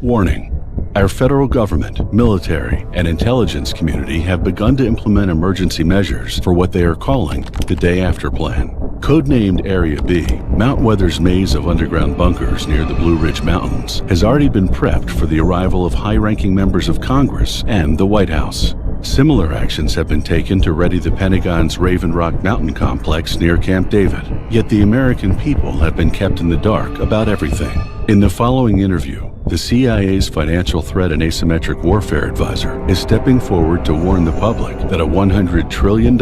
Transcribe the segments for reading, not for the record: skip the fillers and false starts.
Warning. Our federal government, military, and intelligence community have begun to implement emergency measures for what they are calling the Day After Plan. Codenamed Area B, Mount Weather's maze of underground bunkers near the Blue Ridge Mountains has already been prepped for the arrival of high-ranking members of Congress and the White House. Similar actions have been taken to ready the Pentagon's Raven Rock Mountain complex near Camp David. Yet the American people have been kept in the dark about everything. In the following interview, the CIA's Financial Threat and Asymmetric Warfare Advisor is stepping forward to warn the public that a $100 trillion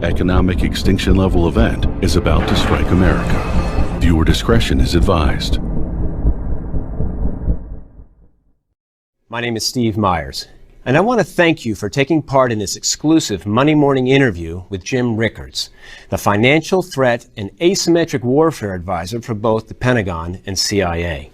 economic extinction-level event is about to strike America. Viewer discretion is advised. My name is Steve Myers, and I want to thank you for taking part in this exclusive Monday morning interview with Jim Rickards, the Financial Threat and Asymmetric Warfare Advisor for both the Pentagon and CIA.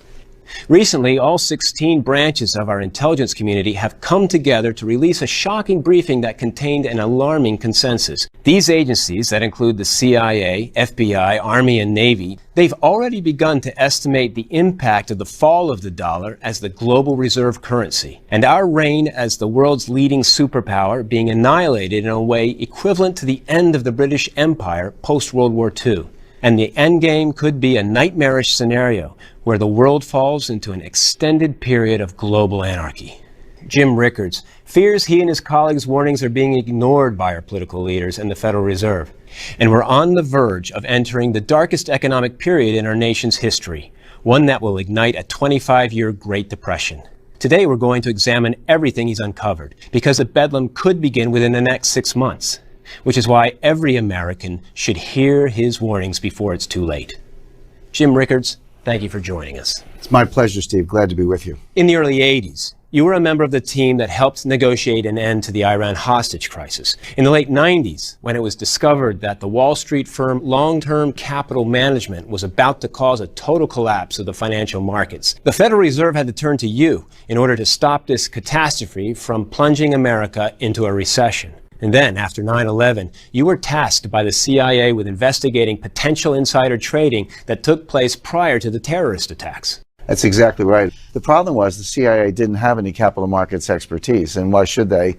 Recently, all 16 branches of our intelligence community have come together to release a shocking briefing that contained an alarming consensus. These agencies, that include the CIA, FBI, Army, and Navy, they've already begun to estimate the impact of the fall of the dollar as the global reserve currency, and our reign as the world's leading superpower being annihilated in a way equivalent to the end of the British Empire post-World War II. And the endgame could be a nightmarish scenario where the world falls into an extended period of global anarchy. Jim Rickards fears he and his colleagues' warnings are being ignored by our political leaders and the Federal Reserve, and we're on the verge of entering the darkest economic period in our nation's history, one that will ignite a 25-year Great Depression. Today we're going to examine everything he's uncovered, because a bedlam could begin within the next 6 months. Which is why every American should hear his warnings before it's too late. Jim Rickards, thank you for joining us. It's my pleasure, Steve. Glad to be with you. In the early 80s, you were a member of the team that helped negotiate an end to the Iran hostage crisis. In the late 90s, when it was discovered that the Wall Street firm Long-Term Capital Management was about to cause a total collapse of the financial markets, the Federal Reserve had to turn to you in order to stop this catastrophe from plunging America into a recession. And then, after 9/11, you were tasked by the CIA with investigating potential insider trading that took place prior to the terrorist attacks. That's exactly right. The problem was the CIA didn't have any capital markets expertise, and why should they?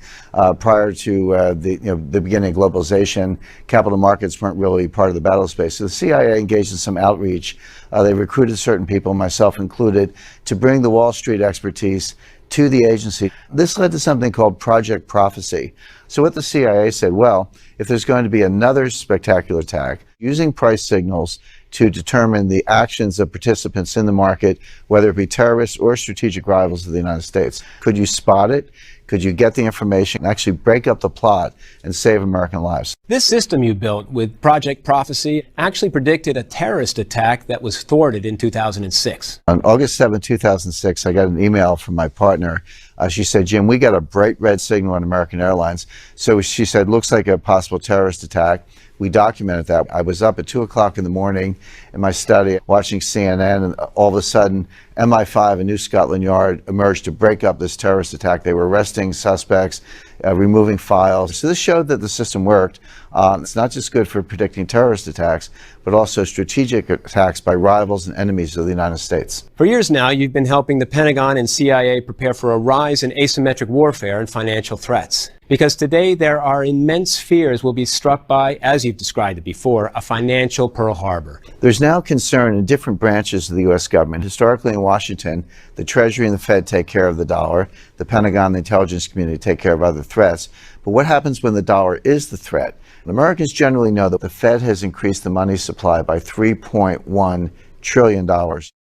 Prior to the beginning of globalization, capital markets weren't really part of the battle space. So the CIA engaged in some outreach. They recruited certain people, myself included, to bring the Wall Street expertise to the agency. This led to something called Project Prophecy. So what the CIA said, well, if there's going to be another spectacular attack, using price signals to determine the actions of participants in the market, whether it be terrorists or strategic rivals of the United States, could you spot it? Could you get the information and actually break up the plot and save American lives? This system you built with Project Prophecy actually predicted a terrorist attack that was thwarted in 2006. On August 7, 2006, I got an email from my partner. She said, Jim, we got a bright red signal on American Airlines. So she said, looks like a possible terrorist attack. We documented that. I was up at 2 o'clock in the morning in my study watching CNN, and all of a sudden MI5 and New Scotland Yard emerged to break up this terrorist attack. They were arresting suspects, removing files. So this showed that the system worked. It's not just good for predicting terrorist attacks, but also strategic attacks by rivals and enemies of the United States. For years now, you've been helping the Pentagon and CIA prepare for a rise in asymmetric warfare and financial threats. Because today there are immense fears we'll be struck by, as you've described it before, a financial Pearl Harbor. There's now concern in different branches of the U.S. government. Historically in Washington, the Treasury and the Fed take care of the dollar. The Pentagon, the intelligence community take care of other threats. But what happens when the dollar is the threat? Americans generally know that the Fed has increased the money supply by $3.1 trillion.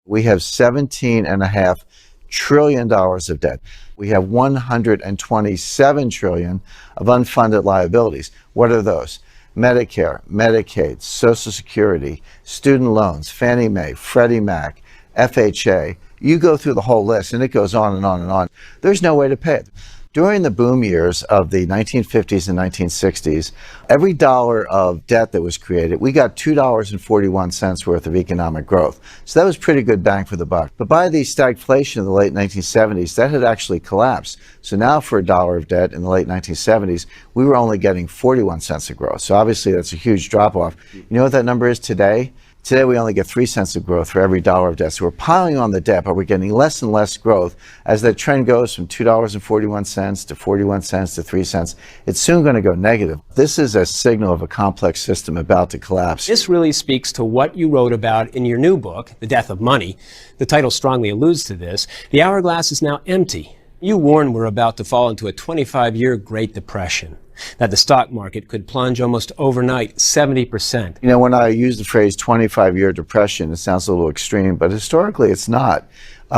We have $17.5 trillion of debt. We have $127 trillion of unfunded liabilities. What are those? Medicare, Medicaid, Social Security, student loans, Fannie Mae, Freddie Mac, FHA. You go through the whole list and it goes on and on and on. There's no way to pay it. During the boom years of the 1950s and 1960s, every dollar of debt that was created, we got $2.41 worth of economic growth. So that was pretty good bang for the buck. But by the stagflation of the late 1970s, that had actually collapsed. So now for a dollar of debt in the late 1970s, we were only getting 41 cents of growth. So obviously that's a huge drop off. You know what that number is today? Today, we only get 3 cents of growth for every dollar of debt. So we're piling on the debt, but we're getting less and less growth as that trend goes from $2.41 to 41 cents to 3 cents. It's soon going to go negative. This is a signal of a complex system about to collapse. This really speaks to what you wrote about in your new book, The Death of Money. The title strongly alludes to this. The hourglass is now empty. You warn we're about to fall into a 25-year Great Depression, that the stock market could plunge almost overnight 70%. You know, when I use the phrase 25-year depression, it sounds a little extreme, but historically it's not.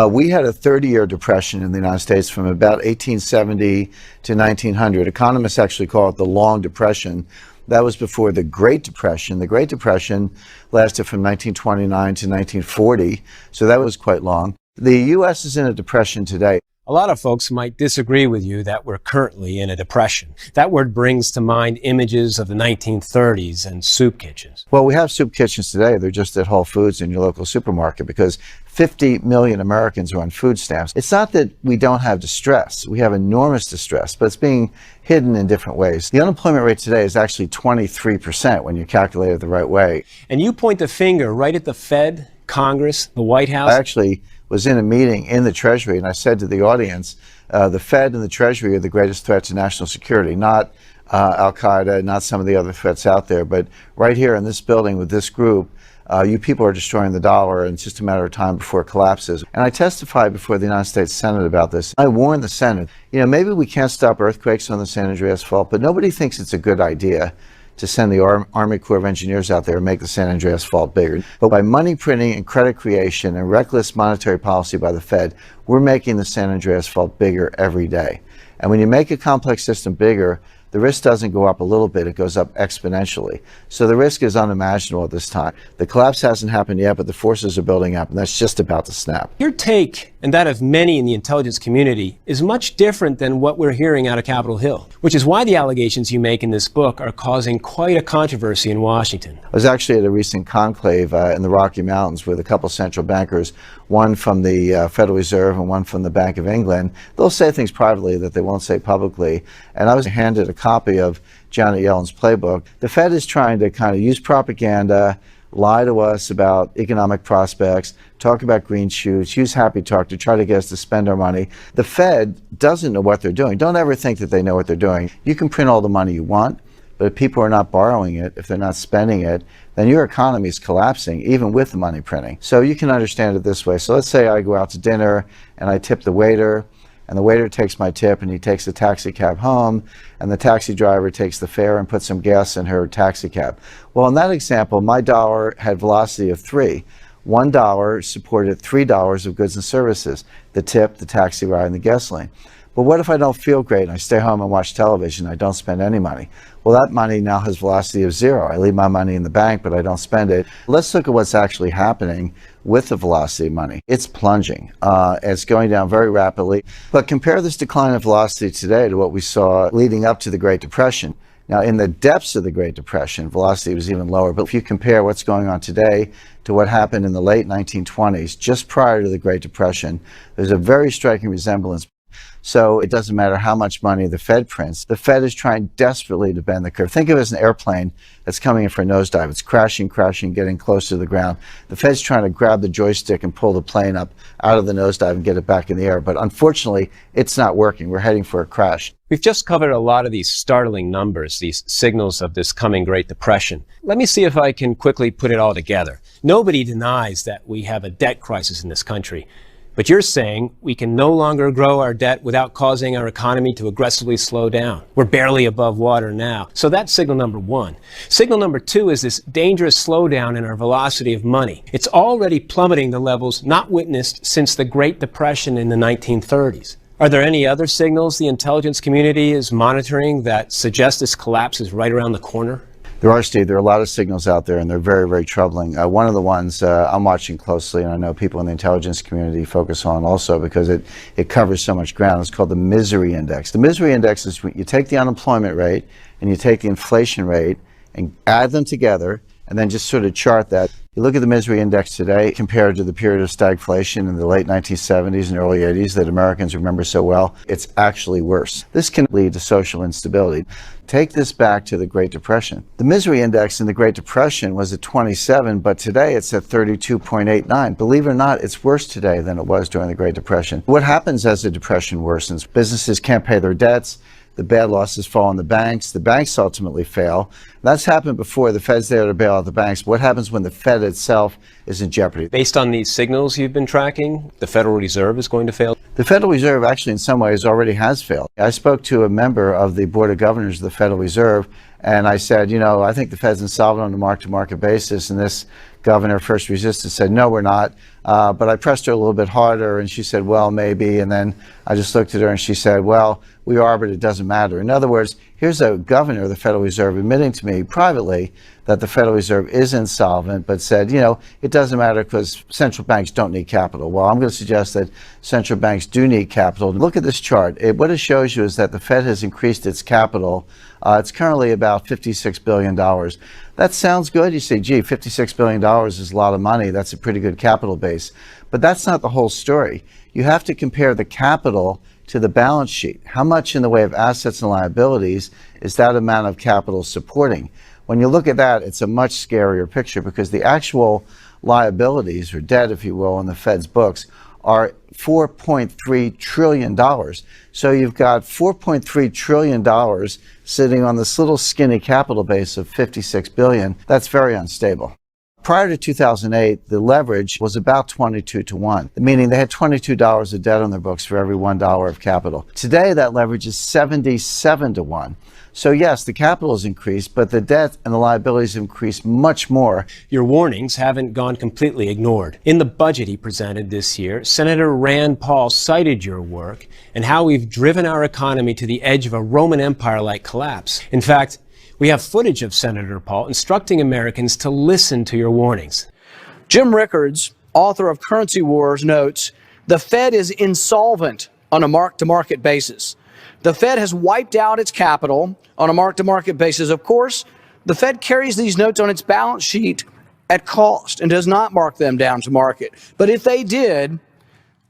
We had a 30-year depression in the United States from about 1870 to 1900. Economists actually call it the Long Depression. That was before the Great Depression. The Great Depression lasted from 1929 to 1940, so that was quite long. The U.S. is in a depression today. A lot of folks might disagree with you that we're currently in a depression. That word brings to mind images of the 1930s and soup kitchens. Well, we have soup kitchens today. They're just at Whole Foods in your local supermarket because 50 million Americans are on food stamps. It's not that we don't have distress. We have enormous distress, but it's being hidden in different ways. The unemployment rate today is actually 23% when you calculate it the right way. And you point the finger right at the Fed, Congress, the White House. I actually was in a meeting in the Treasury, and I said to the audience, the Fed and the Treasury are the greatest threat to national security, not Al-Qaeda, not some of the other threats out there, but right here in this building with this group, you people are destroying the dollar, and it's just a matter of time before it collapses. And I testified before the United States Senate about this. I warned the Senate, you know, maybe we can't stop earthquakes on the San Andreas Fault, but nobody thinks it's a good idea to send the Army Corps of Engineers out there and make the San Andreas Fault bigger. But by money printing and credit creation and reckless monetary policy by the Fed, we're making the San Andreas Fault bigger every day. And when you make a complex system bigger, the risk doesn't go up a little bit, it goes up exponentially. So the risk is unimaginable at this time. The collapse hasn't happened yet, but the forces are building up, and that's just about to snap. Your take, and that of many in the intelligence community, is much different than what we're hearing out of Capitol Hill, which is why the allegations you make in this book are causing quite a controversy in Washington. I was actually at a recent conclave in the Rocky Mountains with a couple central bankers, one from the Federal Reserve and one from the Bank of England. They'll say things privately that they won't say publicly, and I was handed a copy of Janet Yellen's playbook. The Fed is trying to kind of use propaganda, lie to us about economic prospects, talk about green shoots, use happy talk to try to get us to spend our money. The Fed doesn't know what they're doing. Don't ever think that they know what they're doing. You can print all the money you want, but if people are not borrowing it, if they're not spending it, then your economy is collapsing, even with the money printing. So you can understand it this way. So let's say I go out to dinner and I tip the waiter, and the waiter takes my tip and he takes the taxi cab home, and the taxi driver takes the fare and puts some gas in her taxi cab. Well, in that example, my dollar had velocity of 3. $1 supported $3 of goods and services, the tip, the taxi ride, and the gasoline. But what if I don't feel great and I stay home and watch television, I don't spend any money? Well, that money now has velocity of 0. I leave my money in the bank, but I don't spend it. Let's look at what's actually happening with the velocity of money. It's plunging. It's going down very rapidly. But compare this decline of velocity today to what we saw leading up to the Great Depression. Now, in the depths of the Great Depression, velocity was even lower. But if you compare what's going on today to what happened in the late 1920s, just prior to the Great Depression, there's a very striking resemblance. So it doesn't matter how much money the Fed prints. The Fed is trying desperately to bend the curve. Think of it as an airplane that's coming in for a nosedive. It's crashing, getting close to the ground. The Fed's trying to grab the joystick and pull the plane up out of the nosedive and get it back in the air. But unfortunately, it's not working. We're heading for a crash. We've just covered a lot of these startling numbers, these signals of this coming Great Depression. Let me see if I can quickly put it all together. Nobody denies that we have a debt crisis in this country. But you're saying we can no longer grow our debt without causing our economy to aggressively slow down. We're barely above water now. So that's signal number one. Signal number two is this dangerous slowdown in our velocity of money. It's already plummeting to levels not witnessed since the Great Depression in the 1930s. Are there any other signals the intelligence community is monitoring that suggest this collapse is right around the corner? There are, Steve. There are a lot of signals out there, and they're very, very troubling. One of the ones I'm watching closely, and I know people in the intelligence community focus on also because it covers so much ground, is called the misery index. The misery index is when you take the unemployment rate and you take the inflation rate and add them together, and then just sort of chart that. You look at the misery index today compared to the period of stagflation in the late 1970s and early 80s that Americans remember so well, it's actually worse. This can lead to social instability. Take this back to the Great Depression. The misery index in the Great Depression was at 27, but today it's at 32.89. Believe it or not, it's worse today than it was during the Great Depression. What happens as the depression worsens? Businesses can't pay their debts. The bad losses fall on the banks ultimately fail. That's happened before. The Fed's there to bail out the banks. What happens when the Fed itself is in jeopardy? Based on these signals you've been tracking, the Federal Reserve is going to fail? The Federal Reserve actually in some ways already has failed. I spoke to a member of the Board of Governors of the Federal Reserve, and I said, I think the Fed's insolvent on a mark-to-market basis, and this governor first resisted, said, no, we're not. But I pressed her a little bit harder, and she said, well, maybe. And then I just looked at her, and she said, well, we are, but it doesn't matter. In other words, here's a governor of the Federal Reserve admitting to me privately that the Federal Reserve is insolvent, but said, it doesn't matter because central banks don't need capital. Well, I'm going to suggest that central banks do need capital. Look at this chart. What it shows you is that the Fed has increased its capital. It's currently about $56 billion. That sounds good. You say, gee, $56 billion is a lot of money. That's a pretty good capital base. But that's not the whole story. You have to compare the capital to the balance sheet. How much in the way of assets and liabilities is that amount of capital supporting? When you look at that, it's a much scarier picture because the actual liabilities, or debt, if you will, in the Fed's books are $4.3 trillion. So you've got $4.3 trillion sitting on this little skinny capital base of $56 billion. That's very unstable. Prior to 2008, the leverage was about 22 to 1, meaning they had $22 of debt on their books for every $1 of capital. Today, that leverage is 77 to 1. So yes, the capital has increased, but the debt and the liabilities have increased much more. Your warnings haven't gone completely ignored. In the budget he presented this year, Senator Rand Paul cited your work and how we've driven our economy to the edge of a Roman Empire-like collapse. In fact, we have footage of Senator Paul instructing Americans to listen to your warnings. Jim Rickards, author of Currency Wars, notes, the Fed is insolvent on a mark-to-market basis. The Fed has wiped out its capital on a mark-to-market basis. Of course, the Fed carries these notes on its balance sheet at cost and does not mark them down to market. But if they did,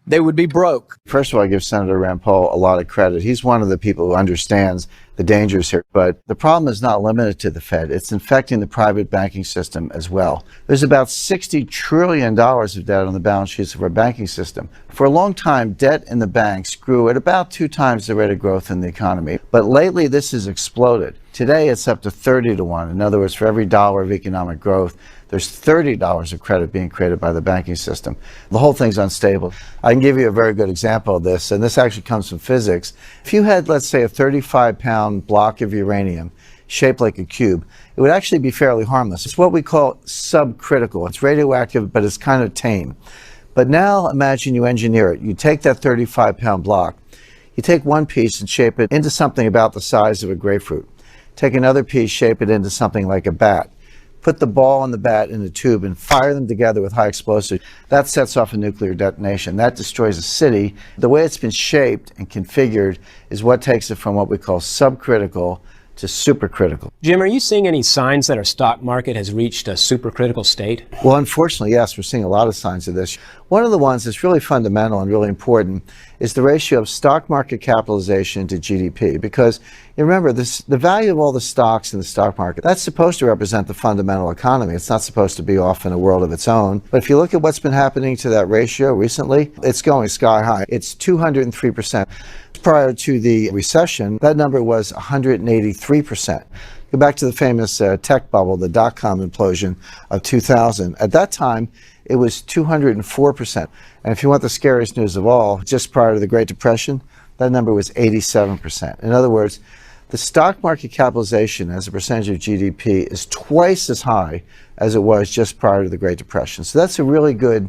they would be broke. First of all, I give Senator Rand Paul a lot of credit. He's one of the people who understands the dangers here. But the problem is not limited to the Fed. It's infecting the private banking system as well. There's about $60 trillion of debt on the balance sheets of our banking system. For a long time, debt in the banks grew at about 2 times the rate of growth in the economy. But lately, this has exploded. Today, it's up to 30 to 1. In other words, for every dollar of economic growth, there's $30 of credit being created by the banking system. The whole thing's unstable. I can give you a very good example of this, and this actually comes from physics. If you had, let's say, a 35-pound block of uranium shaped like a cube, it would actually be fairly harmless. It's what we call subcritical. It's radioactive, but it's kind of tame. But now imagine you engineer it. You take that 35-pound block, you take one piece and shape it into something about the size of a grapefruit. Take another piece, shape it into something like a bat. Put the ball and the bat in a tube and fire them together with high explosives. That sets off a nuclear detonation. That destroys a city. The way it's been shaped and configured is what takes it from what we call subcritical to supercritical. Jim, are you seeing any signs that our stock market has reached a supercritical state? Well, unfortunately, yes, we're seeing a lot of signs of this. One of the ones that's really fundamental and really important is the ratio of stock market capitalization to GDP. Because you remember, the value of all the stocks in the stock market, that's supposed to represent the fundamental economy. It's not supposed to be off in a world of its own. But if you look at what's been happening to that ratio recently, it's going sky high. It's 203%. Prior to the recession, that number was 183%. Go back to the famous tech bubble, the dot-com implosion of 2000. At that time, it was 204%. And if you want the scariest news of all, just prior to the Great Depression, that number was 87%. In other words, the stock market capitalization as a percentage of GDP is twice as high as it was just prior to the Great Depression. So that's a really good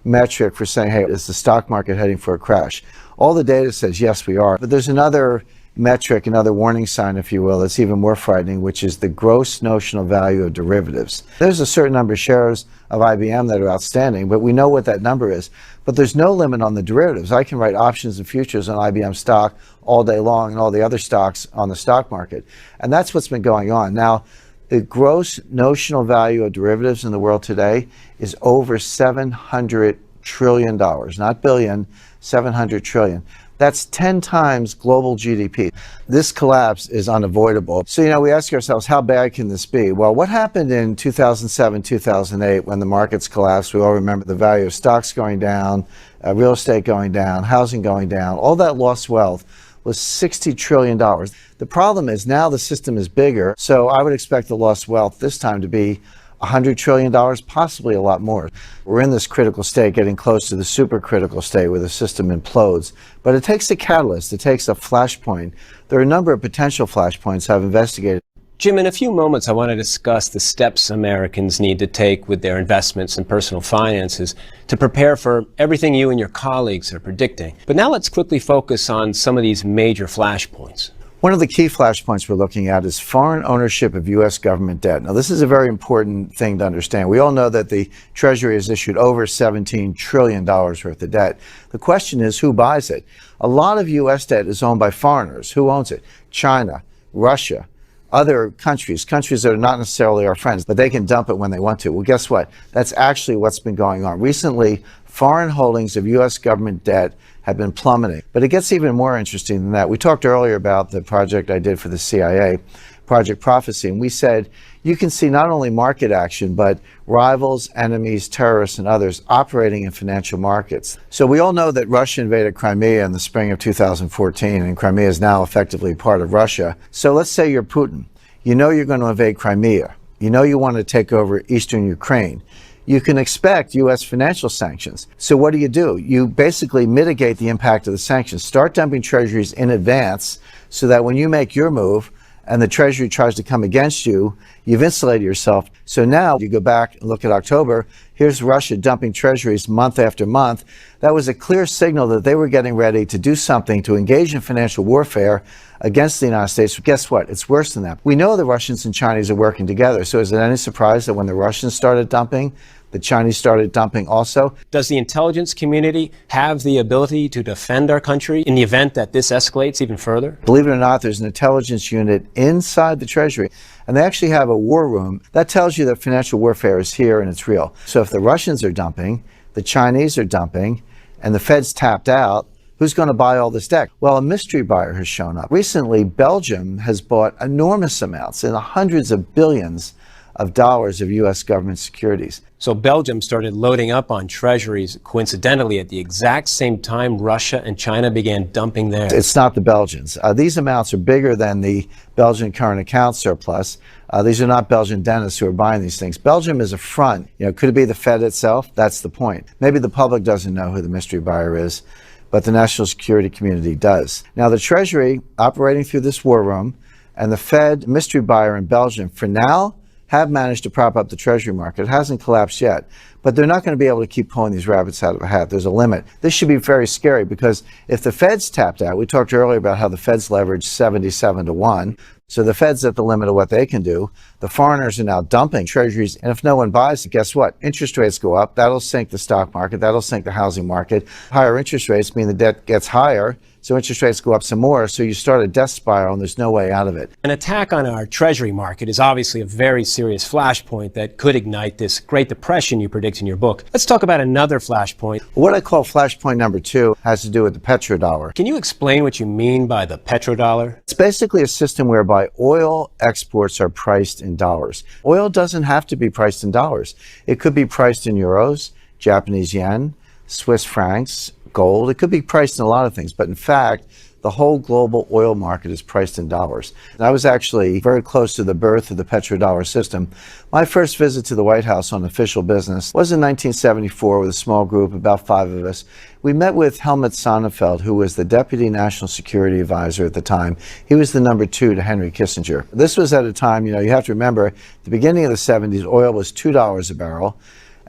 metric for saying, hey, is the stock market heading for a crash? All the data says, yes, we are. But there's another metric, another warning sign, if you will, that's even more frightening, which is the gross notional value of derivatives. There's a certain number of shares of IBM that are outstanding, but we know what that number is. But there's no limit on the derivatives. I can write options and futures on IBM stock all day long and all the other stocks on the stock market. And that's what's been going on. Now, The gross notional value of derivatives in the world today is over $700 trillion, not billion, 700 trillion. That's 10 times global GDP. This collapse is unavoidable. So, we ask ourselves, how bad can this be? Well, what happened in 2007, 2008 when the markets collapsed? We all remember the value of stocks going down, real estate going down, housing going down. All that lost wealth was $60 trillion. The problem is now the system is bigger, so I would expect the lost wealth this time to be $100 trillion, possibly a lot more. We're in this critical state, getting close to the supercritical state where the system implodes. But it takes a catalyst, it takes a flashpoint. There are a number of potential flashpoints I've investigated. Jim, in a few moments, I want to discuss the steps Americans need to take with their investments and personal finances to prepare for everything you and your colleagues are predicting. But now let's quickly focus on some of these major flashpoints. One of the key flashpoints we're looking at is foreign ownership of U.S. government debt. Now, this is a very important thing to understand. We all know that the Treasury has issued over $17 trillion worth of debt. The question is, who buys it? A lot of U.S. debt is owned by foreigners. Who owns it? China, Russia, other countries that are not necessarily our friends, but they can dump it when they want to. Well, guess what? That's actually what's been going on. Recently, foreign holdings of U.S. government debt have been plummeting. But it gets even more interesting than that. We talked earlier about the project I did for the CIA, Project Prophecy, and we said you can see not only market action, but rivals, enemies, terrorists, and others operating in financial markets. So we all know that Russia invaded Crimea in the spring of 2014, and Crimea is now effectively part of Russia. So let's say you're Putin. You know you're going to invade Crimea. You know you want to take over eastern Ukraine. You can expect U.S. financial sanctions. So what do? You basically mitigate the impact of the sanctions. Start dumping treasuries in advance so that when you make your move and the Treasury tries to come against you, you've insulated yourself. So now you go back and look at October. Here's Russia dumping treasuries month after month. That was a clear signal that they were getting ready to do something to engage in financial warfare against the United States. But guess what? It's worse than that. We know the Russians and Chinese are working together. So is it any surprise that when the Russians started dumping, the Chinese started dumping also? Does the intelligence community have the ability to defend our country in the event that this escalates even further? Believe it or not, there's an intelligence unit inside the Treasury, and they actually have a war room. That tells you that financial warfare is here and it's real. So if the Russians are dumping, the Chinese are dumping, and the Fed's tapped out, who's going to buy all this debt? Well, a mystery buyer has shown up. Recently, Belgium has bought enormous amounts, in the hundreds of billions of dollars of U.S. government securities. So Belgium started loading up on treasuries coincidentally at the exact same time Russia and China began dumping theirs. It's not the Belgians. These amounts are bigger than the Belgian current account surplus. These are not Belgian dentists who are buying these things. Belgium is a front. Could it be the Fed itself? That's the point. Maybe the public doesn't know who the mystery buyer is, but the national security community does. Now, the Treasury, operating through this war room, and the Fed mystery buyer in Belgium, for now, have managed to prop up the Treasury market. It hasn't collapsed yet, but they're not going to be able to keep pulling these rabbits out of a hat. There's a limit. This should be very scary because if the Fed's tapped out, we talked earlier about how the Fed's leveraged 77 to 1. So the Fed's at the limit of what they can do. The foreigners are now dumping treasuries. And if no one buys it, guess what? Interest rates go up. That'll sink the stock market. That'll sink the housing market. Higher interest rates mean the debt gets higher. So interest rates go up some more. So you start a death spiral and there's no way out of it. An attack on our treasury market is obviously a very serious flashpoint that could ignite this Great Depression you predict in your book. Let's talk about another flashpoint. What I call flashpoint number 2 has to do with the petrodollar. Can you explain what you mean by the petrodollar? It's basically a system whereby oil exports are priced in dollars. Oil doesn't have to be priced in dollars. It could be priced in euros, Japanese yen, Swiss francs, gold. It could be priced in a lot of things, but in fact, the whole global oil market is priced in dollars. And I was actually very close to the birth of the petrodollar system. My first visit to the White House on official business was in 1974 with a small group, about 5 of us. We met with Helmut Sonnenfeld, who was the Deputy National Security Advisor at the time. He was the number 2 to Henry Kissinger. This was at a time, you have to remember, at the beginning of the 70s, oil was $2 a barrel.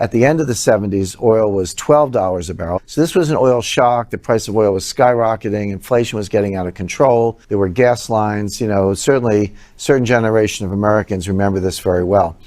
At the end of the 70s, oil was $12 a barrel. So this was an oil shock. The price of oil was skyrocketing. Inflation was getting out of control. There were gas lines. Certainly a certain generation of Americans remember this very well.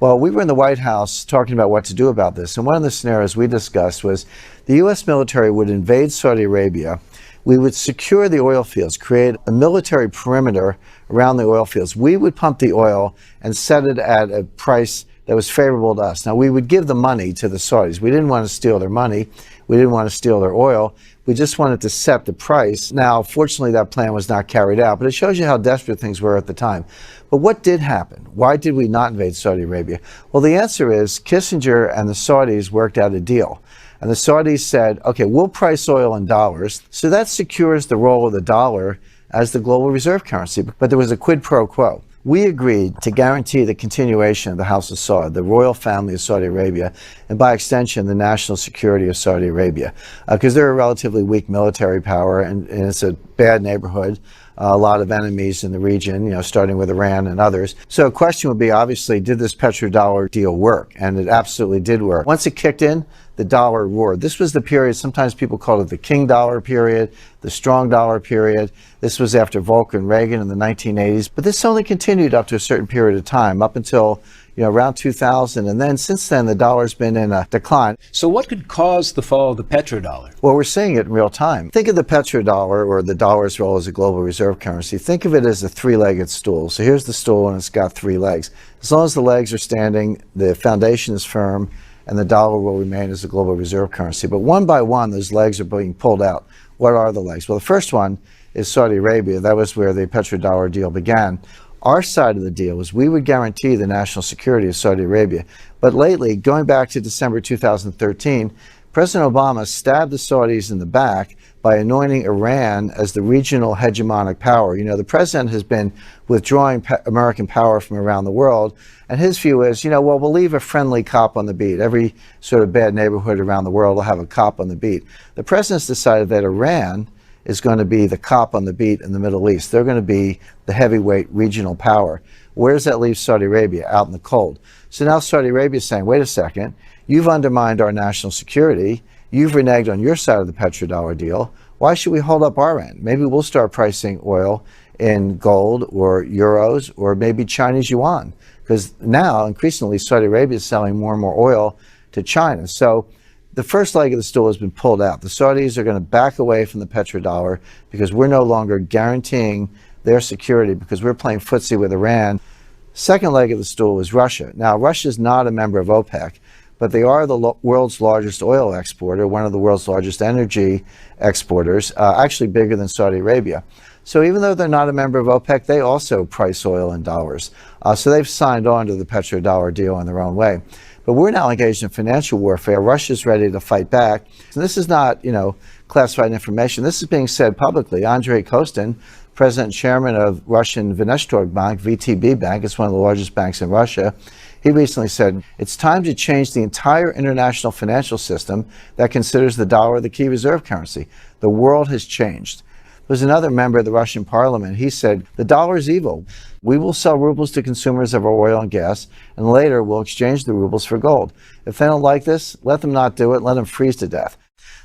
Well, we were in the White House talking about what to do about this. And one of the scenarios we discussed was the U.S. military would invade Saudi Arabia. We would secure the oil fields, create a military perimeter around the oil fields. We would pump the oil and set it at a price that was favorable to us. Now, we would give the money to the Saudis. We didn't want to steal their money. We didn't want to steal their oil. We just wanted to set the price. Now, fortunately, that plan was not carried out, but it shows you how desperate things were at the time. But what did happen? Why did we not invade Saudi Arabia? Well, the answer is Kissinger and the Saudis worked out a deal. And the Saudis said, okay, we'll price oil in dollars. So that secures the role of the dollar as the global reserve currency. But there was a quid pro quo. We agreed to guarantee the continuation of the House of Saud, the royal family of Saudi Arabia, and by extension, the national security of Saudi Arabia, because they're a relatively weak military power, and it's a bad neighborhood. A lot of enemies in the region, starting with Iran and others. So a question would be, obviously, did this petrodollar deal work? And it absolutely did work. Once it kicked in, the dollar roared. This was the period, sometimes people call it the king dollar period, the strong dollar period. This was after Volcker and Reagan in the 1980s. But this only continued up to a certain period of time, up until around 2000. And then since then, the dollar's been in a decline. So what could cause the fall of the petrodollar? Well, we're seeing it in real time. Think of the petrodollar, or the dollar's role as a global reserve currency. Think of it as a three-legged stool. So here's the stool, and it's got three legs. As long as the legs are standing, the foundation is firm, and the dollar will remain as a global reserve currency. But one by one, those legs are being pulled out. What are the legs? Well, the first one is Saudi Arabia. That was where the petrodollar deal began. Our side of the deal was we would guarantee the national security of Saudi Arabia. But lately, going back to December 2013, President Obama stabbed the Saudis in the back by anointing Iran as the regional hegemonic power. The president has been withdrawing American power from around the world, and his view is, we'll leave a friendly cop on the beat. Every sort of bad neighborhood around the world will have a cop on the beat. The president's decided that Iran is going to be the cop on the beat in the Middle East. They're going to be the heavyweight regional power. Where does that leave Saudi Arabia? Out in the cold. So now Saudi Arabia is saying, wait a second, you've undermined our national security. You've reneged on your side of the petrodollar deal. Why should we hold up our end? Maybe we'll start pricing oil in gold or euros or maybe Chinese yuan, because now increasingly Saudi Arabia is selling more and more oil to China. So the first leg of the stool has been pulled out. The Saudis are going to back away from the petrodollar because we're no longer guaranteeing their security, because we're playing footsie with Iran. Second leg of the stool is Russia. Now, Russia is not a member of OPEC, but they are the world's largest oil exporter, one of the world's largest energy exporters, actually bigger than Saudi Arabia. So even though they're not a member of OPEC, they also price oil in dollars. So they've signed on to the petrodollar deal in their own way. But we're now engaged in financial warfare. Russia's ready to fight back. And this is not, classified information. This is being said publicly. Andrei Kostin, president and chairman of Russian Vnestorg Bank, VTB Bank, it's one of the largest banks in Russia. He recently said, it's time to change the entire international financial system that considers the dollar the key reserve currency. The world has changed. There's another member of the Russian parliament. He said, the dollar is evil. We will sell rubles to consumers of our oil and gas, and later we'll exchange the rubles for gold. If they don't like this, let them not do it. Let them freeze to death.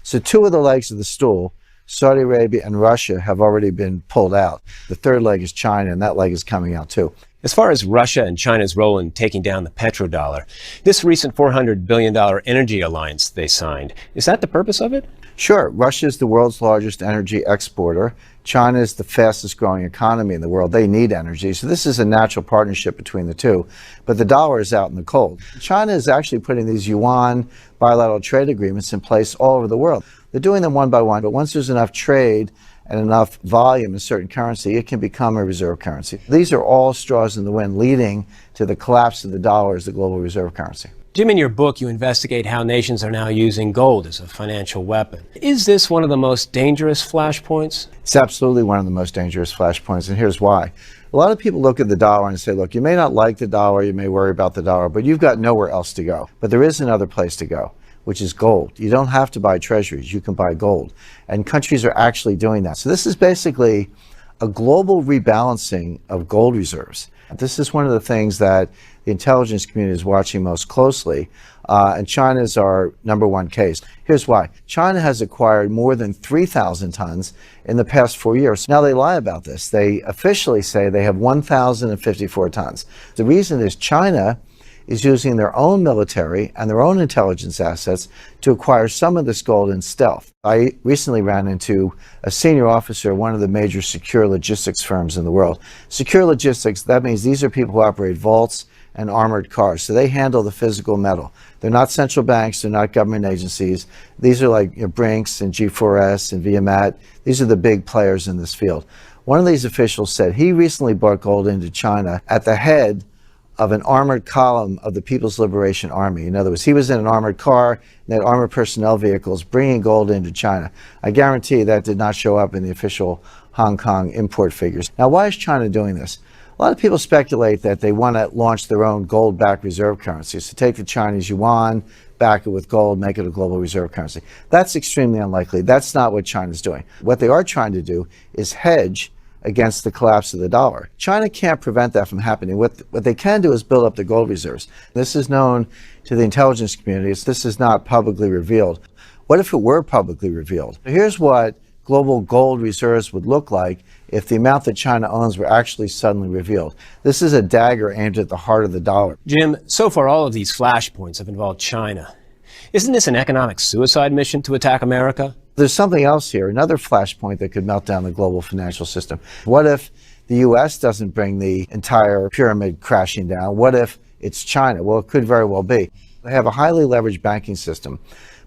So two of the legs of the stool, Saudi Arabia and Russia, have already been pulled out. The third leg is China, and that leg is coming out too. As far as Russia and China's role in taking down the petrodollar, this recent $400 billion energy alliance they signed, is that the purpose of it? Sure. Russia is the world's largest energy exporter. China is the fastest growing economy in the world. They need energy. So this is a natural partnership between the two. But the dollar is out in the cold. China is actually putting these yuan bilateral trade agreements in place all over the world. They're doing them one by one, but once there's enough trade and enough volume in certain currency, it can become a reserve currency. These are all straws in the wind leading to the collapse of the dollar as the global reserve currency. Jim, in your book, you investigate how nations are now using gold as a financial weapon. Is this one of the most dangerous flashpoints? It's absolutely one of the most dangerous flashpoints, and here's why. A lot of people look at the dollar and say, look, you may not like the dollar, you may worry about the dollar, but you've got nowhere else to go. But there is another place to go, which is gold. You don't have to buy treasuries, you can buy gold. And countries are actually doing that. So this is basically a global rebalancing of gold reserves. This is one of the things that the intelligence community is watching most closely, and China is our number one case. Here's why. China has acquired more than 3,000 tons in the past 4 years. Now they lie about this. They officially say they have 1,054 tons. The reason is China is using their own military and their own intelligence assets to acquire some of this gold in stealth. I recently ran into a senior officer of one of the major secure logistics firms in the world. Secure logistics, that means these are people who operate vaults and armored cars. So they handle the physical metal. They're not central banks, they're not government agencies. These are like Brinks and G4S and Viamat. These are the big players in this field. One of these officials said he recently brought gold into China at the head of an armored column of the People's Liberation Army. In other words, he was in an armored car and they had armored personnel vehicles bringing gold into China. I guarantee that did not show up in the official Hong Kong import figures. Now, why is China doing this? A lot of people speculate that they want to launch their own gold-backed reserve currency. So take the Chinese yuan, back it with gold, make it a global reserve currency. That's extremely unlikely. That's not what China's doing. What they are trying to do is hedge against the collapse of the dollar. China can't prevent that from happening. What they can do is build up the gold reserves. This is known to the intelligence community. This is not publicly revealed. What if it were publicly revealed? Here's what global gold reserves would look like if the amount that China owns were actually suddenly revealed. This is a dagger aimed at the heart of the dollar. Jim, so far all of these flashpoints have involved China. Isn't this an economic suicide mission to attack America? There's something else here, another flashpoint that could melt down the global financial system. What if the US doesn't bring the entire pyramid crashing down? What if it's China? Well, it could very well be. They have a highly leveraged banking system,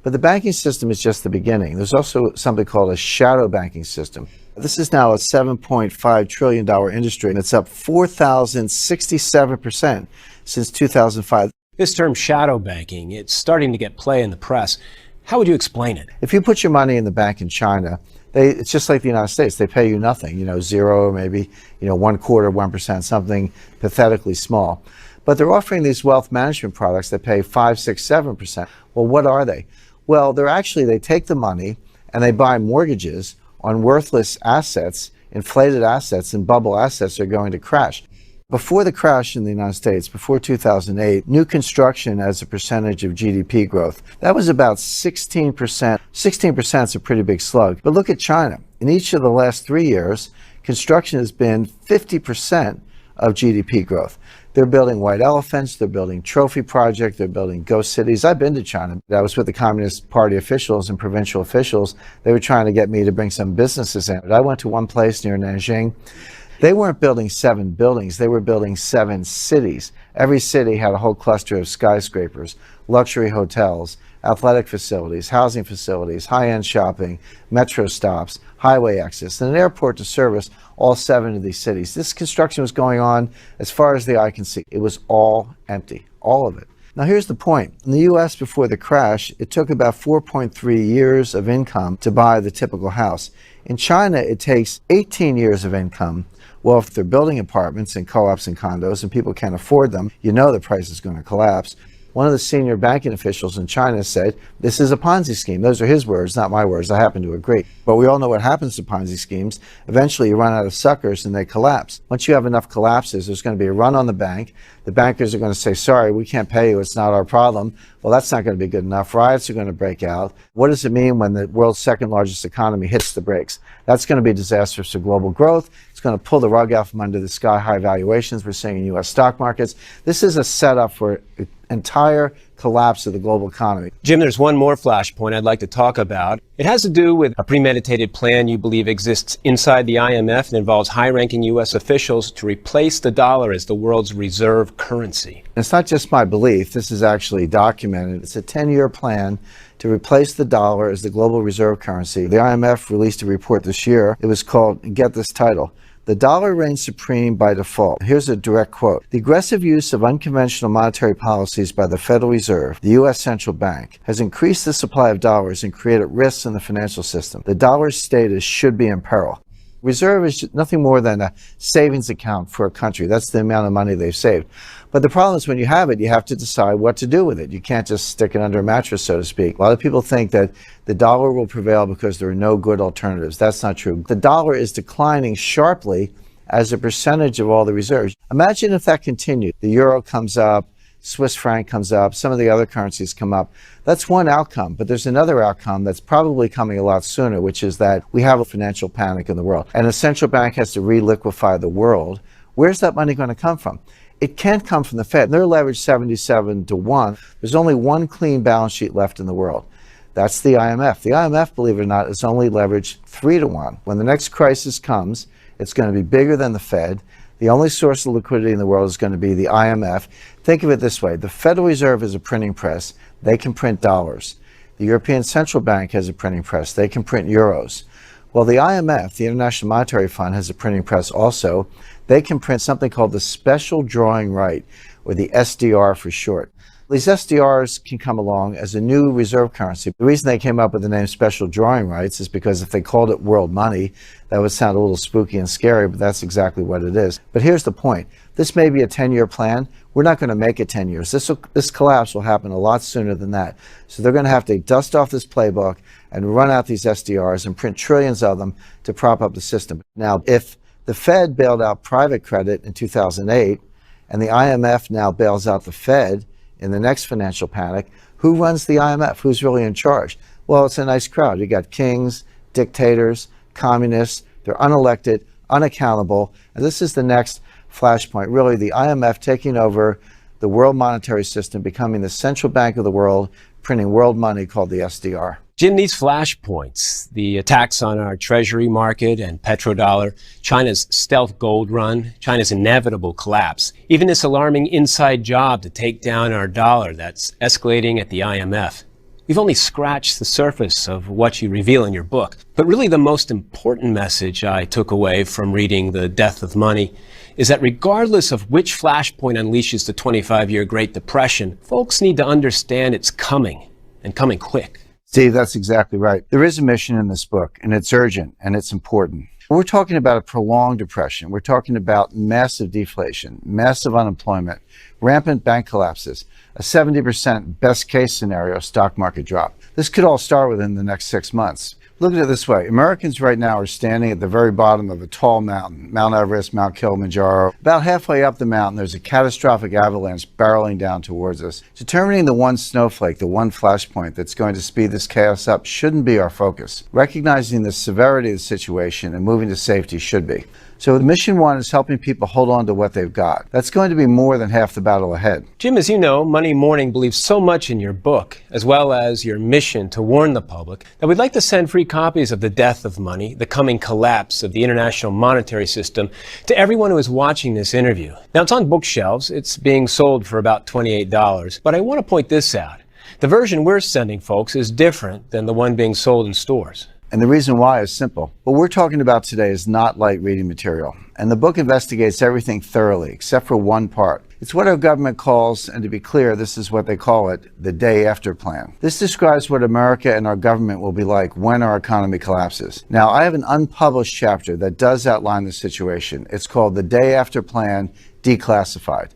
but the banking system is just the beginning. There's also something called a shadow banking system. This is now a $7.5 trillion industry, and it's up 4,067% since 2005. This term shadow banking, it's starting to get play in the press. How would you explain it? If you put your money in the bank in China, it's just like the United States. They pay you nothing, zero or maybe, 1/4, 1%, something pathetically small. But they're offering these wealth management products that pay 5, 6, 7%. Well, what are they? Well, they take the money and they buy mortgages on worthless assets, inflated assets, and bubble assets that are going to crash. Before the crash in the United States, before 2008, new construction as a percentage of GDP growth, that was about 16%. 16% is a pretty big slug. But look at China. In each of the last 3 years, construction has been 50% of GDP growth. They're building white elephants, they're building trophy projects, they're building ghost cities. I've been to China. I was with the Communist Party officials and provincial officials. They were trying to get me to bring some businesses in. I went to one place near Nanjing. They weren't building 7 buildings, they were building 7 cities. Every city had a whole cluster of skyscrapers, luxury hotels, athletic facilities, housing facilities, high-end shopping, metro stops, highway access, and an airport to service all 7 of these cities. This construction was going on as far as the eye can see. It was all empty, all of it. Now here's the point. In the US before the crash, it took about 4.3 years of income to buy the typical house. In China, it takes 18 years of income. Well, if they're building apartments and co-ops and condos and people can't afford them, the price is going to collapse. One of the senior banking officials in China said, this is a Ponzi scheme. Those are his words, not my words. I happen to agree. But we all know what happens to Ponzi schemes. Eventually, you run out of suckers and they collapse. Once you have enough collapses, there's going to be a run on the bank. The bankers are going to say, sorry, we can't pay you. It's not our problem. Well, that's not going to be good enough. Riots are going to break out. What does it mean when the world's second largest economy hits the brakes? That's going to be disastrous for global growth. It's going to pull the rug out from under the sky-high valuations we're seeing in U.S. stock markets. This is a setup for entire collapse of the global economy. Jim, there's one more flashpoint I'd like to talk about. It has to do with a premeditated plan you believe exists inside the IMF and involves high-ranking U.S. officials to replace the dollar as the world's reserve currency. It's not just my belief. This is actually documented. It's a 10-year plan to replace the dollar as the global reserve currency. The IMF released a report this year. It was called, get this title, "The dollar reigns supreme by default." Here's a direct quote. "The aggressive use of unconventional monetary policies by the Federal Reserve, the U.S. central bank, has increased the supply of dollars and created risks in the financial system. The dollar's status should be in peril." Reserve is nothing more than a savings account for a country. That's the amount of money they've saved. But the problem is when you have it, you have to decide what to do with it. You can't just stick it under a mattress, so to speak. A lot of people think that the dollar will prevail because there are no good alternatives. That's not true. The dollar is declining sharply as a percentage of all the reserves. Imagine if that continued. The euro comes up, Swiss franc comes up, some of the other currencies come up. That's one outcome, but there's another outcome that's probably coming a lot sooner, which is that we have a financial panic in the world, and a central bank has to re-liquefy the world. Where's that money going to come from? it can't come from the Fed. They're leveraged 77 to 1. There's only one clean balance sheet left in the world. That's the IMF. The IMF, believe it or not, is only leveraged 3 to 1. When the next crisis comes, it's going to be bigger than the Fed. The only source of liquidity in the world is going to be the IMF. Think of it this way. The Federal Reserve is a printing press. They can print dollars. The European Central Bank has a printing press. They can print euros. Well, the IMF, the International Monetary Fund, has a printing press also. They can print something called the special drawing right, or the SDR for short. These SDRs can come along as a new reserve currency. The reason they came up with the name special drawing rights is because if they called it world money, that would sound a little spooky and scary, but that's exactly what it is. But here's the point. This may be a 10-year plan. We're not going to make it 10 years. This collapse will happen a lot sooner than that. So they're going to have to dust off this playbook and run out these SDRs and print trillions of them to prop up the system. Now, if the Fed bailed out private credit in 2008, and the IMF now bails out the Fed in the next financial panic, who runs the IMF? Who's really in charge? Well, it's a nice crowd. You got kings, dictators, communists. They're unelected, unaccountable. And this is the next flashpoint. Really, the IMF taking over the world monetary system, becoming the central bank of the world, printing world money called the SDR. Jim, these flashpoints, the attacks on our treasury market and petrodollar, China's stealth gold run, China's inevitable collapse, even this alarming inside job to take down our dollar that's escalating at the IMF. We've only scratched the surface of what you reveal in your book. But really the most important message I took away from reading The Death of Money is that regardless of which flashpoint unleashes the 25-year Great Depression, folks need to understand it's coming, and coming quick. Steve, that's exactly right. There is a mission in this book, and it's urgent, and it's important. We're talking about a prolonged depression. We're talking about massive deflation, massive unemployment, rampant bank collapses, a 70% best case scenario stock market drop. This could all start within the next 6 months. Look at it this way. Americans right now are standing at the very bottom of a tall mountain, Mount Everest, Mount Kilimanjaro. About halfway up the mountain, there's a catastrophic avalanche barreling down towards us. Determining the one snowflake, the one flashpoint that's going to speed this chaos up shouldn't be our focus. Recognizing the severity of the situation and moving to safety should be. So mission one is helping people hold on to what they've got. That's going to be more than half the battle ahead. Jim, as you know, Money Morning believes so much in your book, as well as your mission to warn the public, that we'd like to send free copies of The Death of Money, the coming collapse of the international monetary system, to everyone who is watching this interview. Now, it's on bookshelves. It's being sold for about $28. But I want to point this out. The version we're sending folks is different than the one being sold in stores. And the reason why is simple. What we're talking about today is not light reading material. And the book investigates everything thoroughly, except for one part. It's what our government calls, and to be clear, this is what they call it, the day after plan. This describes what America and our government will be like when our economy collapses. Now, I have an unpublished chapter that does outline the situation. It's called The Day After Plan Declassified.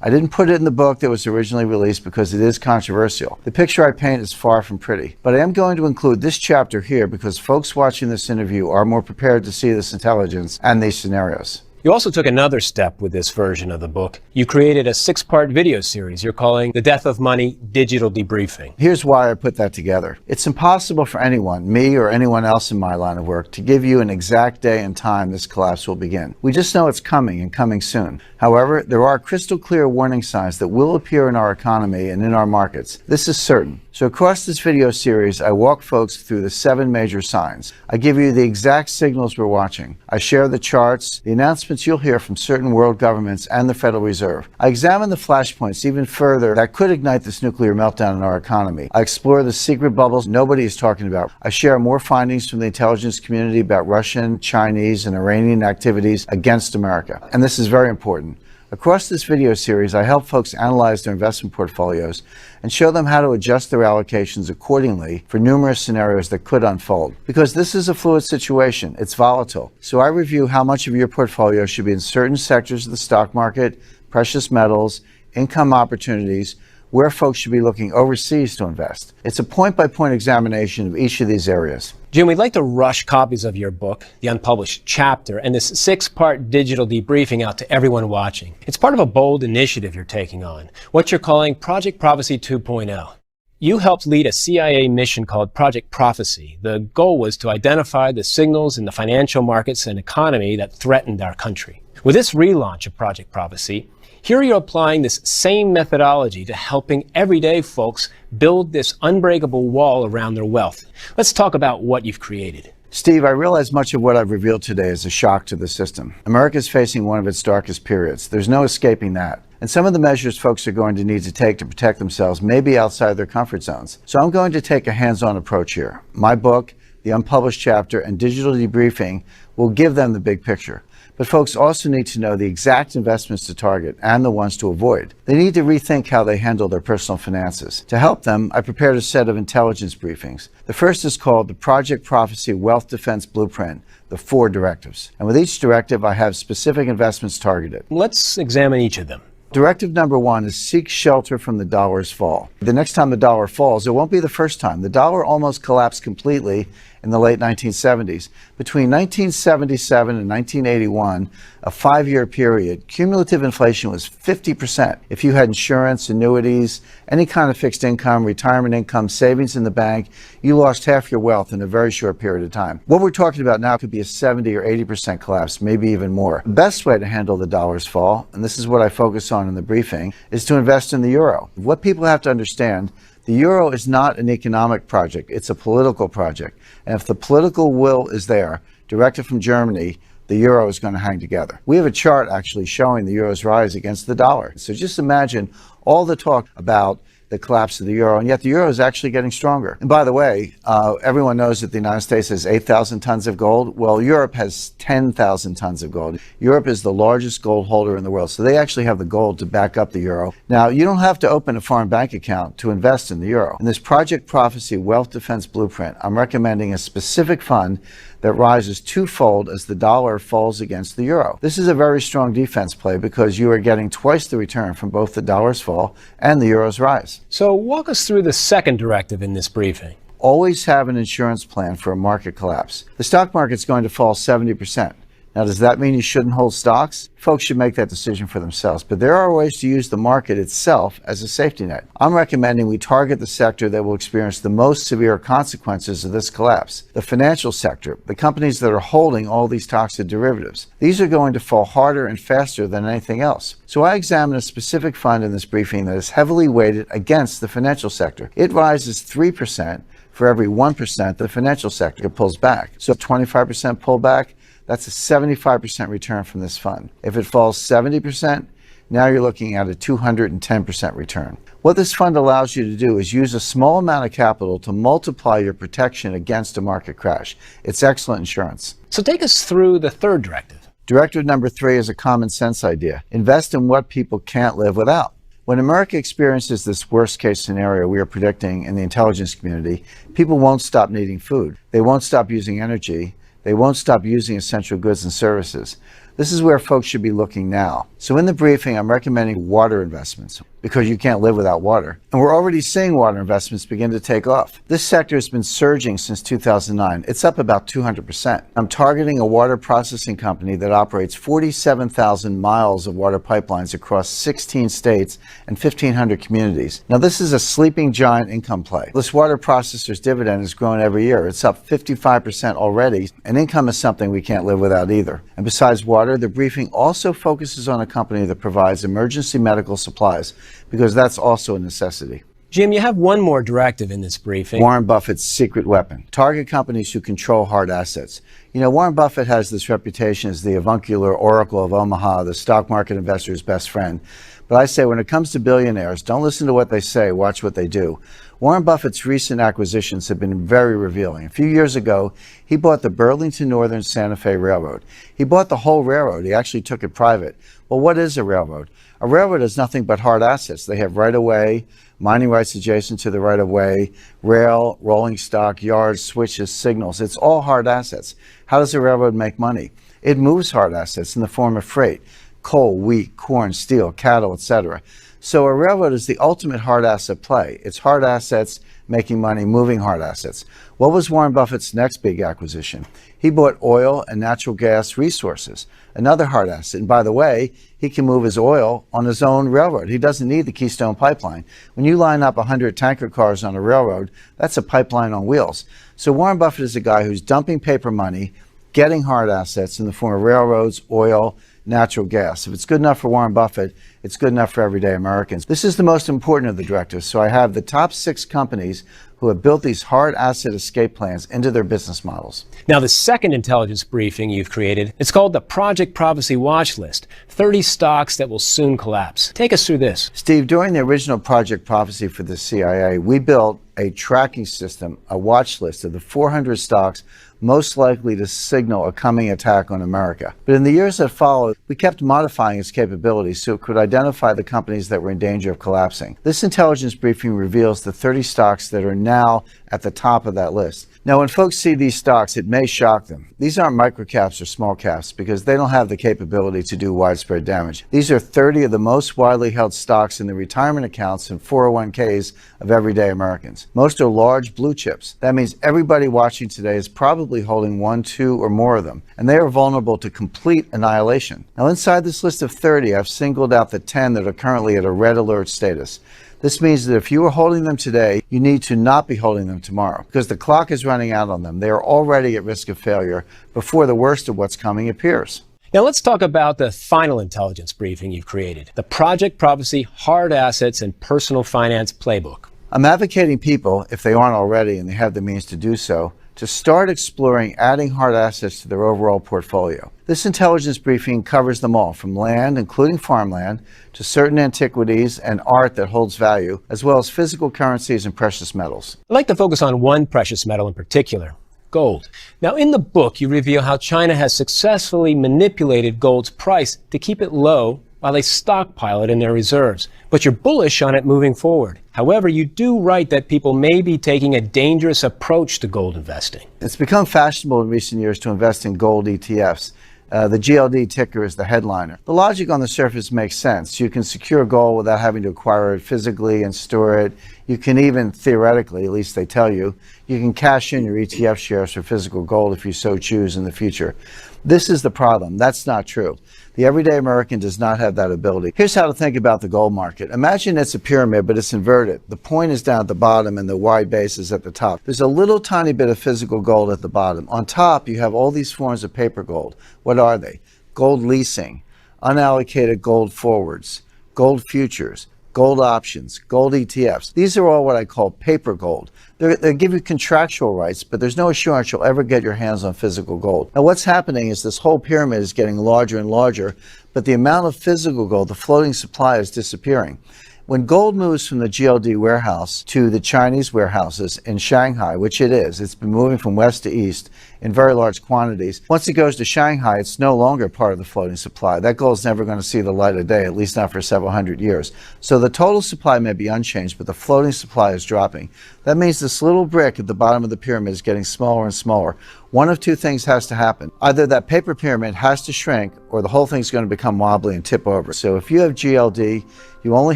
I didn't put it in the book that was originally released because it is controversial. The picture I paint is far from pretty. But I am going to include this chapter here because folks watching this interview are more prepared to see this intelligence and these scenarios. You also took another step with this version of the book. You created a 6-part video series you're calling The Death of Money Digital Debriefing. Here's why I put that together. It's impossible for anyone, me or anyone else in my line of work, to give you an exact day and time this collapse will begin. We just know it's coming and coming soon. However, there are crystal clear warning signs that will appear in our economy and in our markets. This is certain. So across this video series, I walk folks through the 7 major signs. I give you the exact signals we're watching. I share the charts, the announcements you'll hear from certain world governments and the Federal Reserve. I examine the flashpoints even further that could ignite this nuclear meltdown in our economy. I explore the secret bubbles nobody is talking about. I share more findings from the intelligence community about Russian, Chinese, and Iranian activities against America. And this is very important. Across this video series, I help folks analyze their investment portfolios and show them how to adjust their allocations accordingly for numerous scenarios that could unfold. Because this is a fluid situation, it's volatile. So I review how much of your portfolio should be in certain sectors of the stock market, precious metals, income opportunities, where folks should be looking overseas to invest. It's a point-by-point examination of each of these areas. Jim, we'd like to rush copies of your book, the unpublished chapter, and this 6-part digital debriefing out to everyone watching. It's part of a bold initiative you're taking on, what you're calling Project Prophecy 2.0. You helped lead a CIA mission called Project Prophecy. The goal was to identify the signals in the financial markets and economy that threatened our country. With this relaunch of Project Prophecy, Here you're applying this same methodology to helping everyday folks build this unbreakable wall around their wealth. Let's talk about what you've created. Steve, I realize much of what I've revealed today is a shock to the system. America is facing one of its darkest periods. There's no escaping that. And some of the measures folks are going to need to take to protect themselves may be outside their comfort zones. So I'm going to take a hands-on approach here. My book, the unpublished chapter, and digital debriefing will give them the big picture. But folks also need to know the exact investments to target and the ones to avoid. They need to rethink how they handle their personal finances. To help them, I prepared a set of intelligence briefings. The first is called the Project Prophecy Wealth Defense Blueprint, the 4 directives. And with each directive, I have specific investments targeted. Let's examine each of them. Directive number 1 is seek shelter from the dollar's fall. The next time the dollar falls, it won't be the first time. The dollar almost collapsed completely in the late 1970s. Between 1977 and 1981, a 5-year period, cumulative inflation was 50%. If you had insurance, annuities, any kind of fixed income, retirement income, savings in the bank, you lost half your wealth in a very short period of time. What we're talking about now could be a 70 or 80% collapse, maybe even more. The best way to handle the dollar's fall, and this is what I focus on in the briefing, is to invest in the euro. What people have to understand, the euro is not an economic project, it's a political project. And if the political will is there, directed from Germany, the euro is going to hang together. We have a chart actually showing the euro's rise against the dollar. So just imagine all the talk about the collapse of the euro, and yet the euro is actually getting stronger. And by the way, everyone knows that the United States has 8,000 tons of gold. Well, Europe has 10,000 tons of gold. Europe is the largest gold holder in the world, so they actually have the gold to back up the euro. Now, you don't have to open a foreign bank account to invest in the euro. In this Project Prophecy Wealth Defense Blueprint, I'm recommending a specific fund that rises twofold as the dollar falls against the euro. This is a very strong defense play because you are getting twice the return from both the dollar's fall and the euro's rise. So walk us through the second directive in this briefing. Always have an insurance plan for a market collapse. The stock market's going to fall 70%. Now, does that mean you shouldn't hold stocks? Folks should make that decision for themselves, but there are ways to use the market itself as a safety net. I'm recommending we target the sector that will experience the most severe consequences of this collapse. The financial sector, the companies that are holding all these toxic derivatives. These are going to fall harder and faster than anything else. So I examine a specific fund in this briefing that is heavily weighted against the financial sector. It rises 3% for every 1% the financial sector pulls back. So 25% pullback, that's a 75% return from this fund. If it falls 70%, now you're looking at a 210% return. What this fund allows you to do is use a small amount of capital to multiply your protection against a market crash. It's excellent insurance. So take us through the third directive. Directive number 3 is a common sense idea. Invest in what people can't live without. When America experiences this worst case scenario we are predicting in the intelligence community, people won't stop needing food. They won't stop using energy. They won't stop using essential goods and services. This is where folks should be looking now. So in the briefing, I'm recommending water investments because you can't live without water. And we're already seeing water investments begin to take off. This sector has been surging since 2009. It's up about 200%. I'm targeting a water processing company that operates 47,000 miles of water pipelines across 16 states and 1,500 communities. Now, this is a sleeping giant income play. This water processor's dividend has grown every year. It's up 55% already, and income is something we can't live without either. And besides water, the briefing also focuses on a company that provides emergency medical supplies, because that's also a necessity. Jim, you have one more directive in this briefing. Warren Buffett's secret weapon. Target companies who control hard assets. You know, Warren Buffett has this reputation as the avuncular oracle of Omaha, the stock market investor's best friend. But I say when it comes to billionaires, don't listen to what they say, watch what they do. Warren Buffett's recent acquisitions have been very revealing. A few years ago, he bought the Burlington Northern Santa Fe Railroad. He bought the whole railroad. He actually took it private. Well, what is a railroad? A railroad is nothing but hard assets. They have right-of-way, mining rights adjacent to the right-of-way, rail, rolling stock, yards, switches, signals. It's all hard assets. How does a railroad make money? It moves hard assets in the form of freight: coal, wheat, corn, steel, cattle, etc. So a railroad is the ultimate hard asset play. It's hard assets making money, moving hard assets. What was Warren Buffett's next big acquisition? He bought oil and natural gas resources, another hard asset. And by the way, he can move his oil on his own railroad. He doesn't need the Keystone Pipeline. When you line up 100 tanker cars on a railroad, that's a pipeline on wheels. So Warren Buffett is a guy who's dumping paper money getting hard assets in the form of railroads, oil, natural gas. If it's good enough for Warren Buffett, it's good enough for everyday Americans. This is the most important of the directives. So I have the top 6 companies who have built these hard asset escape plans into their business models. Now, the second intelligence briefing you've created, it's called the Project Prophecy Watch List, 30 stocks that will soon collapse. Take us through this. Steve, during the original Project Prophecy for the CIA, we built a tracking system, a watch list of the 400 stocks most likely to signal a coming attack on America. But in the years that followed, we kept modifying its capabilities so it could identify the companies that were in danger of collapsing. This intelligence briefing reveals the 30 stocks that are now at the top of that list. Now, when folks see these stocks, it may shock them. These aren't microcaps or small caps because they don't have the capability to do widespread damage. These are 30 of the most widely held stocks in the retirement accounts and 401ks of everyday Americans. Most are large blue chips. That means everybody watching today is probably holding 1, 2, or more of them, and they are vulnerable to complete annihilation. Now, inside this list of 30, I've singled out the 10 that are currently at a red alert status. This means that if you are holding them today, you need to not be holding them tomorrow because the clock is running out on them. They are already at risk of failure before the worst of what's coming appears. Now let's talk about the final intelligence briefing you've created, the Project Prophecy Hard Assets and Personal Finance Playbook. I'm advocating people, if they aren't already and they have the means to do so, to start exploring adding hard assets to their overall portfolio. This intelligence briefing covers them all, from land, including farmland, to certain antiquities and art that holds value, as well as physical currencies and precious metals. I'd like to focus on one precious metal in particular, gold. Now, in the book, you reveal how China has successfully manipulated gold's price to keep it low while they stockpile it in their reserves. But you're bullish on it moving forward. However, you do write that people may be taking a dangerous approach to gold investing. It's become fashionable in recent years to invest in gold ETFs. The GLD ticker is the headliner. The logic on the surface makes sense. You can secure gold without having to acquire it physically and store it. You can even, theoretically, at least they tell you, you can cash in your ETF shares for physical gold if you so choose in the future. This is the problem. That's not true. The everyday American does not have that ability. Here's how to think about the gold market. Imagine it's a pyramid, but it's inverted. The point is down at the bottom and the wide base is at the top. There's a little tiny bit of physical gold at the bottom. On top, you have all these forms of paper gold. What are they? Gold leasing, unallocated gold forwards, gold futures, gold options, gold ETFs. These are all what I call paper gold. They give you contractual rights, but there's no assurance you'll ever get your hands on physical gold. Now, what's happening is this whole pyramid is getting larger and larger, but the amount of physical gold, the floating supply, is disappearing. When gold moves from the GLD warehouse to the Chinese warehouses in Shanghai, which it is, it's been moving from west to east in very large quantities. Once it goes to Shanghai, it's no longer part of the floating supply. That gold is never going to see the light of day, at least not for several hundred years. So the total supply may be unchanged, but the floating supply is dropping. That means this little brick at the bottom of the pyramid is getting smaller and smaller. One of two things has to happen. Either that paper pyramid has to shrink, or the whole thing's going to become wobbly and tip over. So if you have GLD, you only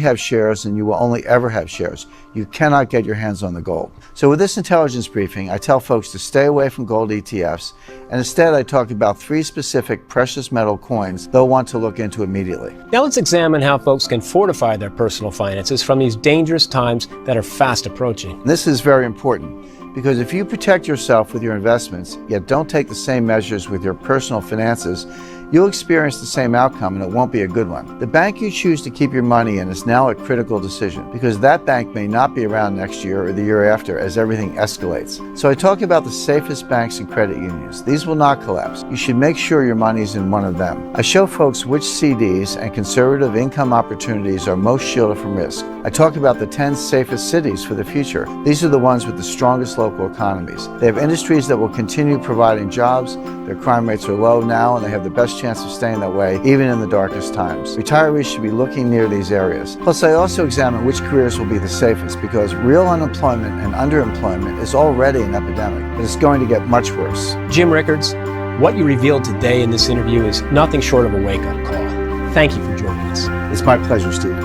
have shares and you will only ever have shares. You cannot get your hands on the gold. So with this intelligence briefing, I tell folks to stay away from gold ETFs, and instead I talk about 3 specific precious metal coins they'll want to look into immediately. Now let's examine how folks can fortify their personal finances from these dangerous times that are fast approaching. This is very important, because if you protect yourself with your investments, yet don't take the same measures with your personal finances, you'll experience the same outcome, and it won't be a good one. The bank you choose to keep your money in is now a critical decision, because that bank may not be around next year or the year after as everything escalates. So I talk about the safest banks and credit unions. These will not collapse. You should make sure your money's in one of them. I show folks which CDs and conservative income opportunities are most shielded from risk. I talk about the 10 safest cities for the future. These are the ones with the strongest local economies. They have industries that will continue providing jobs. Their crime rates are low now, and they have the best chance of staying that way even in the darkest times. Retirees should be looking near these areas. Plus, I also examine which careers will be the safest, because real unemployment and underemployment is already an epidemic, but it's going to get much worse. Jim Rickards, what you revealed today in this interview is nothing short of a wake-up call. Thank you for joining us. It's my pleasure, Steve.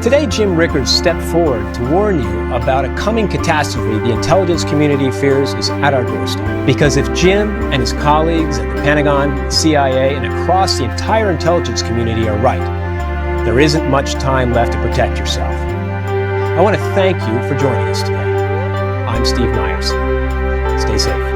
Today, Jim Rickards stepped forward to warn you about a coming catastrophe the intelligence community fears is at our doorstep. Because if Jim and his colleagues at the Pentagon, the CIA, and across the entire intelligence community are right, there isn't much time left to protect yourself. I want to thank you for joining us today. I'm Steve Myers. Stay safe.